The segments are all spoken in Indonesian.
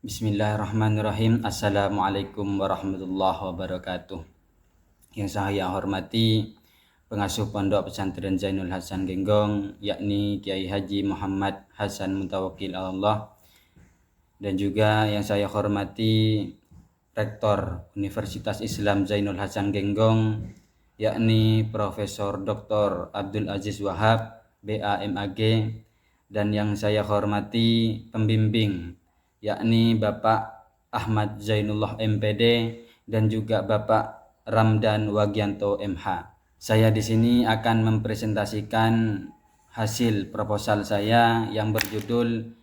Bismillahirrahmanirrahim. Assalamualaikum warahmatullahi wabarakatuh. Yang saya hormati pengasuh Pondok Pesantren Zainul Hasan Genggong, yakni Kiai Haji Muhammad Hasan Mutawakil Allah, dan juga yang saya hormati Rektor Universitas Islam Zainul Hasan Genggong, yakni Profesor Dr. Abdul Aziz Wahab, BAMAG, dan yang saya hormati pembimbing, yakni Bapak Ahmad Zainullah MPD dan juga Bapak Ramdan Wagianto MH. Saya di sini akan mempresentasikan hasil proposal saya yang berjudul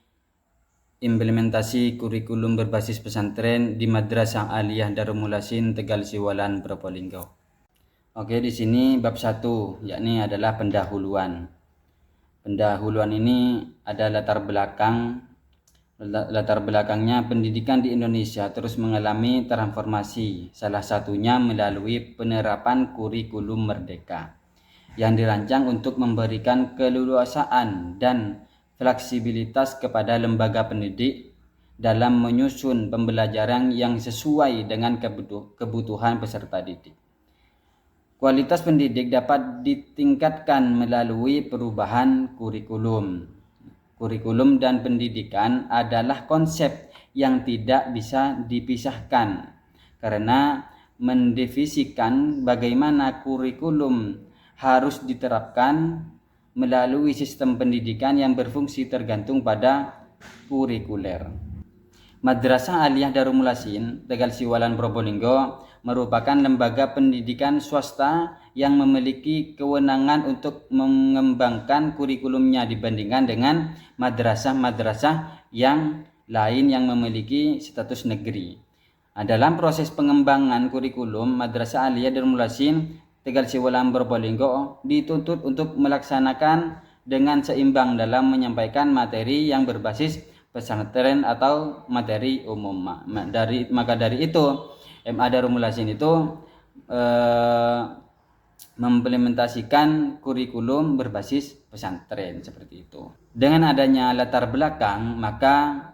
Implementasi Kurikulum Berbasis Pesantren di Madrasah Aliyah Darul Mulasin Tegal Siwalan Probolinggo. Oke, di sini bab 1 yakni adalah pendahuluan. Pendahuluan ini ada latar belakangnya pendidikan di Indonesia terus mengalami transformasi, salah satunya melalui penerapan kurikulum merdeka yang dirancang untuk memberikan keleluasaan dan fleksibilitas kepada lembaga pendidik dalam menyusun pembelajaran yang sesuai dengan kebutuhan peserta didik. Kualitas pendidik dapat ditingkatkan melalui perubahan kurikulum. Kurikulum dan pendidikan adalah konsep yang tidak bisa dipisahkan karena mendefinisikan bagaimana kurikulum harus diterapkan melalui sistem pendidikan yang berfungsi tergantung pada kurikuler. Madrasah Aliyah Darul Mulasin Tegal Siwalan Probolinggo merupakan lembaga pendidikan swasta yang memiliki kewenangan untuk mengembangkan kurikulumnya dibandingkan dengan madrasah-madrasah yang lain yang memiliki status negeri. Dalam proses pengembangan kurikulum, Madrasah Aliyah Darul Mulasin Tegal Siwalan Probolinggo dituntut untuk melaksanakan dengan seimbang dalam menyampaikan materi yang berbasis pesantren atau materi umum. Maka dari itu MA Darul Mulasin itu mengimplementasikan kurikulum berbasis pesantren seperti itu. Dengan adanya latar belakang, maka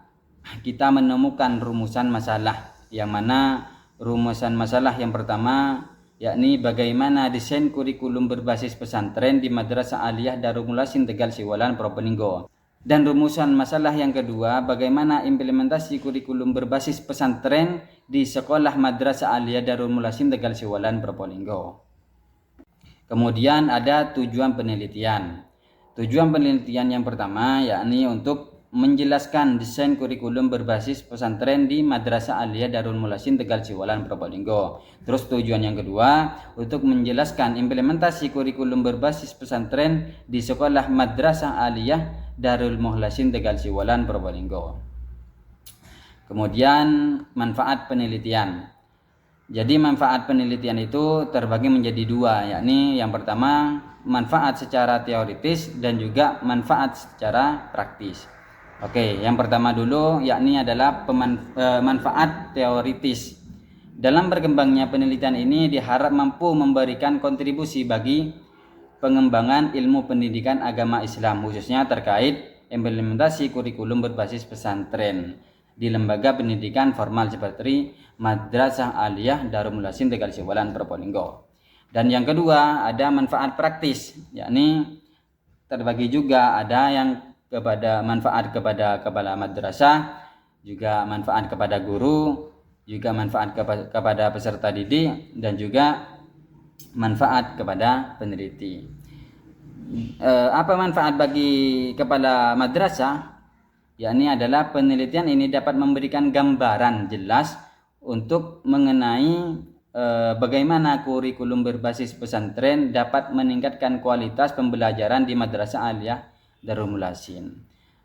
kita menemukan rumusan masalah, yang mana rumusan masalah yang pertama yakni bagaimana desain kurikulum berbasis pesantren di Madrasah Aliyah Darul Mulasin Tegal Siwalan Probolinggo. Dan rumusan masalah yang kedua, bagaimana implementasi kurikulum berbasis pesantren di sekolah Madrasah Aliyah Darul Mulasin Tegal Siwalan Probolinggo. Kemudian ada tujuan penelitian. Tujuan penelitian yang pertama yakni untuk menjelaskan desain kurikulum berbasis pesantren di Madrasah Aliyah Darul Mulasin Tegal Siwalan Probolinggo. Terus tujuan yang kedua untuk menjelaskan implementasi kurikulum berbasis pesantren di sekolah Madrasah Aliyah Darul Mulasin Tegal Siwalan Probolinggo. Kemudian manfaat penelitian. Jadi manfaat penelitian itu terbagi menjadi dua, yakni yang pertama manfaat secara teoritis dan juga manfaat secara praktis. Oke, yang pertama dulu yakni adalah manfaat teoritis. Dalam berkembangnya penelitian ini diharap mampu memberikan kontribusi bagi pengembangan ilmu pendidikan agama Islam, khususnya terkait implementasi kurikulum berbasis pesantren di lembaga pendidikan formal seperti Madrasah Aliyah Darul Mulasin Tegal Siwalan Probolinggo. Dan yang kedua ada manfaat praktis, yakni terbagi juga ada yang manfaat kepada kepala madrasah, juga manfaat kepada guru, juga manfaat kepada peserta didik, dan juga manfaat kepada peneliti. Apa manfaat bagi kepala madrasah? Yakni adalah penelitian ini dapat memberikan gambaran jelas untuk mengenai bagaimana kurikulum berbasis pesantren dapat meningkatkan kualitas pembelajaran di Madrasah Aliyah Darul Mulasin.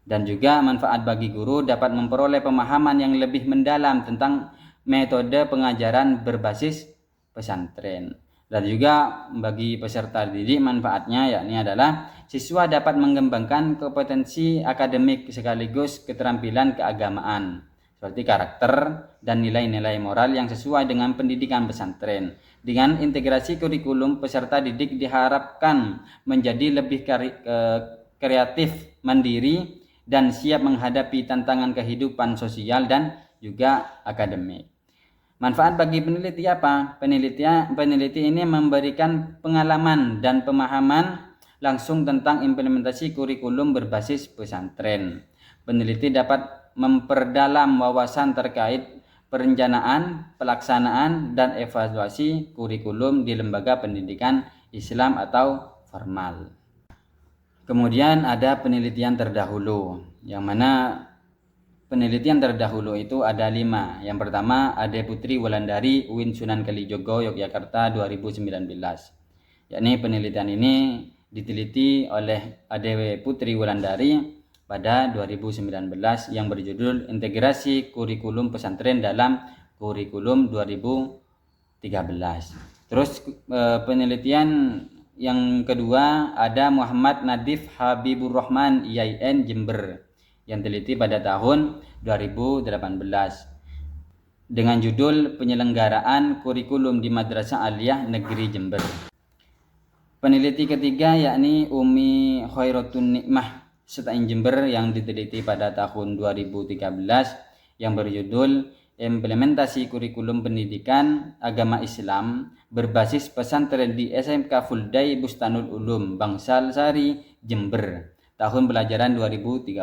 Dan juga manfaat bagi guru dapat memperoleh pemahaman yang lebih mendalam tentang metode pengajaran berbasis pesantren. Dan juga bagi peserta didik manfaatnya yakni adalah siswa dapat mengembangkan kompetensi akademik sekaligus keterampilan keagamaan seperti karakter dan nilai-nilai moral yang sesuai dengan pendidikan pesantren. Dengan integrasi kurikulum, peserta didik diharapkan menjadi lebih kreatif, mandiri, dan siap menghadapi tantangan kehidupan sosial dan juga akademik. Manfaat bagi peneliti apa? Peneliti ini memberikan pengalaman dan pemahaman langsung tentang implementasi kurikulum berbasis pesantren. Peneliti dapat memperdalam wawasan terkait perencanaan, pelaksanaan, dan evaluasi kurikulum di lembaga pendidikan Islam atau formal. Kemudian ada penelitian terdahulu, yang mana penelitian terdahulu itu ada 5. Yang pertama, Ade Putri Wulandari, UIN Sunan Kalijogo, Yogyakarta 2019. Yakni penelitian ini diteliti oleh Ade Putri Wulandari pada 2019 yang berjudul Integrasi Kurikulum Pesantren dalam Kurikulum 2013. Terus penelitian yang kedua ada Muhammad Nadif Habibur Rahman IAIN Jember yang teliti pada tahun 2018 dengan judul Penyelenggaraan Kurikulum di Madrasah Aliyah Negeri Jember. Peneliti ketiga yakni Umi Khairatun Nikmah Setain Jember yang diteliti pada tahun 2013 yang berjudul Implementasi Kurikulum Pendidikan Agama Islam berbasis pesantren di SMK Fuldai Bustanul Ulum Bangsal Sari Jember tahun pelajaran 2013.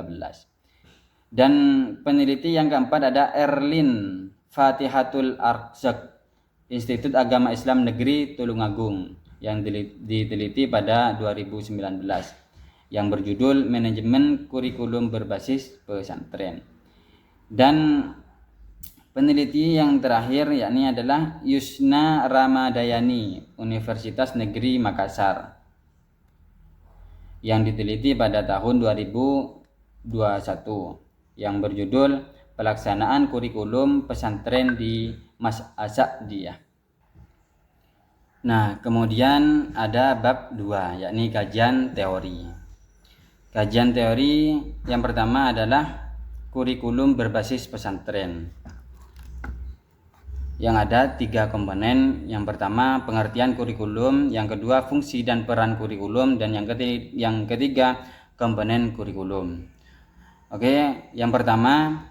Dan peneliti yang keempat ada Erlin Fatihatul Arzak Institut Agama Islam Negeri Tulungagung yang diteliti pada 2019 yang berjudul Manajemen Kurikulum Berbasis Pesantren. Dan peneliti yang terakhir yakni adalah Yusna Ramadayani Universitas Negeri Makassar yang diteliti pada tahun 2021 yang berjudul Pelaksanaan Kurikulum Pesantren di Mas Asakdiyah. Nah, kemudian ada bab 2 yakni kajian teori. Kajian teori yang pertama adalah kurikulum berbasis pesantren. Yang ada 3 komponen. Yang pertama pengertian kurikulum, yang kedua fungsi dan peran kurikulum, dan yang ketiga komponen kurikulum. Oke, yang pertama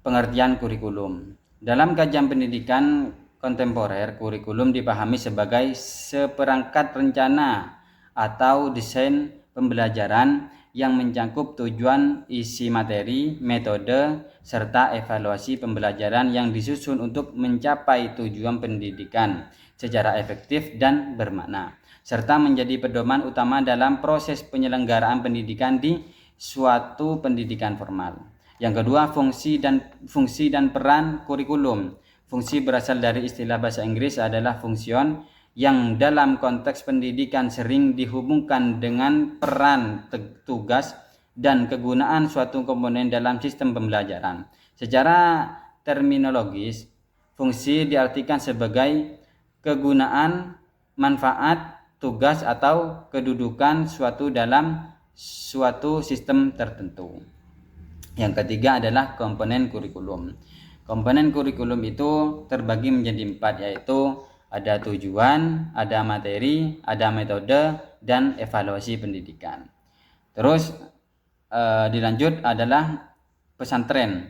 pengertian kurikulum. Dalam kajian pendidikan kontemporer, kurikulum dipahami sebagai seperangkat rencana atau desain pembelajaran yang mencakup tujuan, isi materi, metode, serta evaluasi pembelajaran yang disusun untuk mencapai tujuan pendidikan secara efektif dan bermakna, serta menjadi pedoman utama dalam proses penyelenggaraan pendidikan di suatu pendidikan formal. Yang kedua, fungsi dan peran kurikulum. Fungsi berasal dari istilah bahasa Inggris adalah function, yang dalam konteks pendidikan sering dihubungkan dengan peran, tugas, dan kegunaan suatu komponen dalam sistem pembelajaran. Secara terminologis, fungsi diartikan sebagai kegunaan, manfaat, tugas, atau kedudukan suatu dalam suatu sistem tertentu. Yang ketiga adalah komponen kurikulum. Komponen kurikulum itu terbagi menjadi 4, yaitu ada tujuan, ada materi, ada metode, dan evaluasi pendidikan. Terus dilanjut adalah pesantren.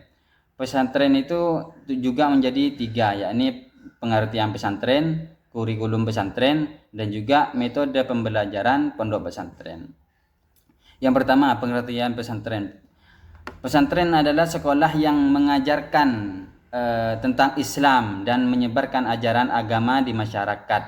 Pesantren itu juga menjadi 3, yakni pengertian pesantren, kurikulum pesantren, dan juga metode pembelajaran pondok pesantren. Yang pertama, pengertian pesantren. Pesantren adalah sekolah yang mengajarkan tentang Islam dan menyebarkan ajaran agama di masyarakat.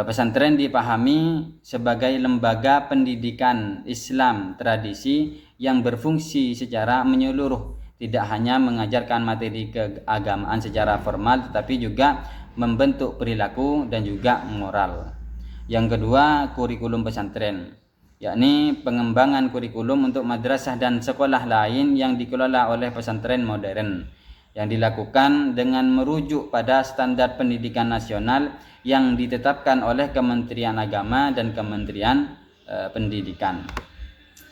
Pesantren dipahami sebagai lembaga pendidikan Islam tradisi yang berfungsi secara menyeluruh, tidak hanya mengajarkan materi keagamaan secara formal, tetapi juga membentuk perilaku dan juga moral. Yang kedua, kurikulum pesantren, yakni pengembangan kurikulum untuk madrasah dan sekolah lain yang dikelola oleh pesantren modern, yang dilakukan dengan merujuk pada standar pendidikan nasional yang ditetapkan oleh Kementerian Agama dan Kementerian Pendidikan.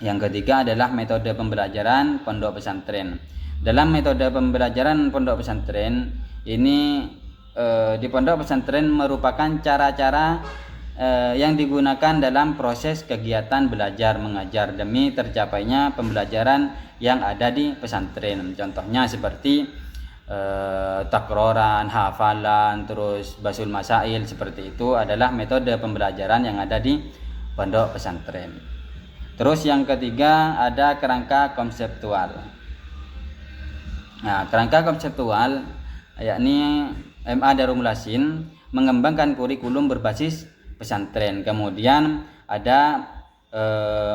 Yang ketiga adalah metode pembelajaran pondok pesantren. Dalam metode pembelajaran pondok pesantren ini, di pondok pesantren merupakan cara-cara yang digunakan dalam proses kegiatan belajar mengajar demi tercapainya pembelajaran yang ada di pesantren. Contohnya seperti takroran, hafalan, terus basul masail, seperti itu adalah metode pembelajaran yang ada di pondok pesantren. Terus yang ketiga ada kerangka konseptual. Nah, kerangka konseptual yakni MA Darul Mulasin mengembangkan kurikulum berbasis pesantren. Kemudian ada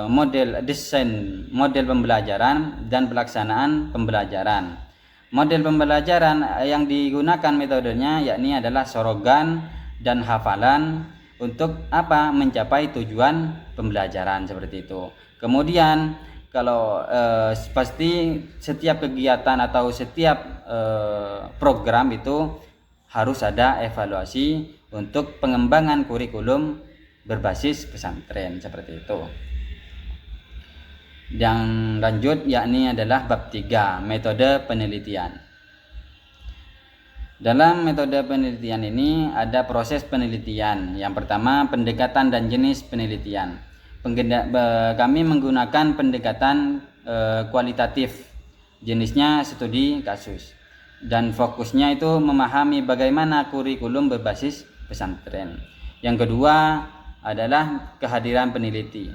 model desain, model pembelajaran dan pelaksanaan pembelajaran. Model pembelajaran yang digunakan metodenya yakni adalah sorogan dan hafalan untuk apa? Mencapai tujuan pembelajaran, seperti itu. Kemudian kalau pasti setiap kegiatan atau setiap program itu harus ada evaluasi untuk pengembangan kurikulum berbasis pesantren, seperti itu. Yang lanjut yakni adalah bab 3, metode penelitian. Dalam metode penelitian ini ada proses penelitian. Yang pertama, pendekatan dan jenis penelitian. Kami menggunakan pendekatan kualitatif, jenisnya studi kasus, dan fokusnya itu memahami bagaimana kurikulum berbasis pesantren. Yang kedua adalah kehadiran peneliti.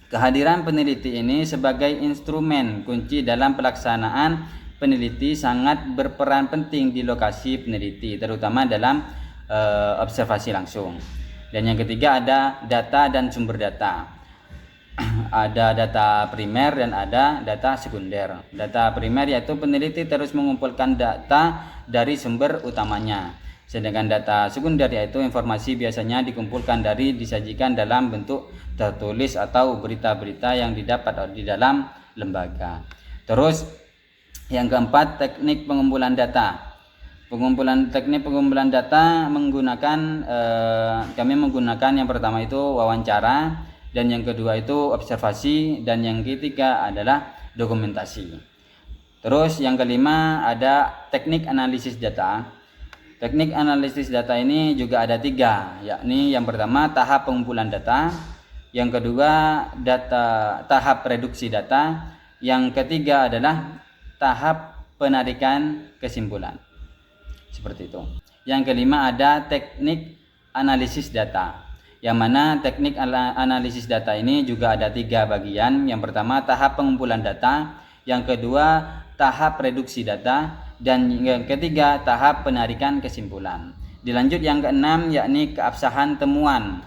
Kehadiran peneliti ini sebagai instrumen kunci dalam pelaksanaan peneliti sangat berperan penting di lokasi peneliti, terutama dalam observasi langsung. Dan yang ketiga ada data dan sumber data. Ada data primer dan ada data sekunder. Data primer yaitu peneliti terus mengumpulkan data dari sumber utamanya. Sedangkan data sekunder yaitu informasi biasanya dikumpulkan dari disajikan dalam bentuk tertulis atau berita-berita yang didapat di dalam lembaga. Terus yang keempat, teknik pengumpulan data. Teknik pengumpulan data menggunakan kami menggunakan yang pertama itu wawancara, dan yang kedua itu observasi, dan yang ketiga adalah dokumentasi. Terus yang kelima ada teknik analisis data. Teknik analisis data ini juga ada 3, yakni yang pertama tahap pengumpulan data, yang kedua tahap reduksi data, yang ketiga adalah tahap penarikan kesimpulan. Seperti itu. Yang kelima ada teknik analisis data, yang mana teknik analisis data ini juga ada 3 bagian. Yang pertama tahap pengumpulan data, yang kedua tahap reduksi data, dan yang ketiga tahap penarikan kesimpulan. Dilanjut yang keenam yakni keabsahan temuan.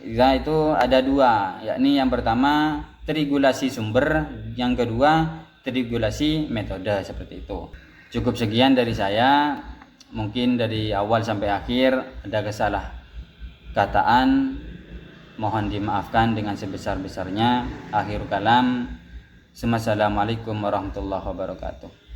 Itu ada 2, yakni yang pertama triangulasi sumber, yang kedua triangulasi metode, seperti itu. Cukup sekian dari saya. Mungkin dari awal sampai akhir ada kesalah kataan, mohon dimaafkan dengan sebesar-besarnya. Akhir kalam, assalamualaikum warahmatullahi wabarakatuh.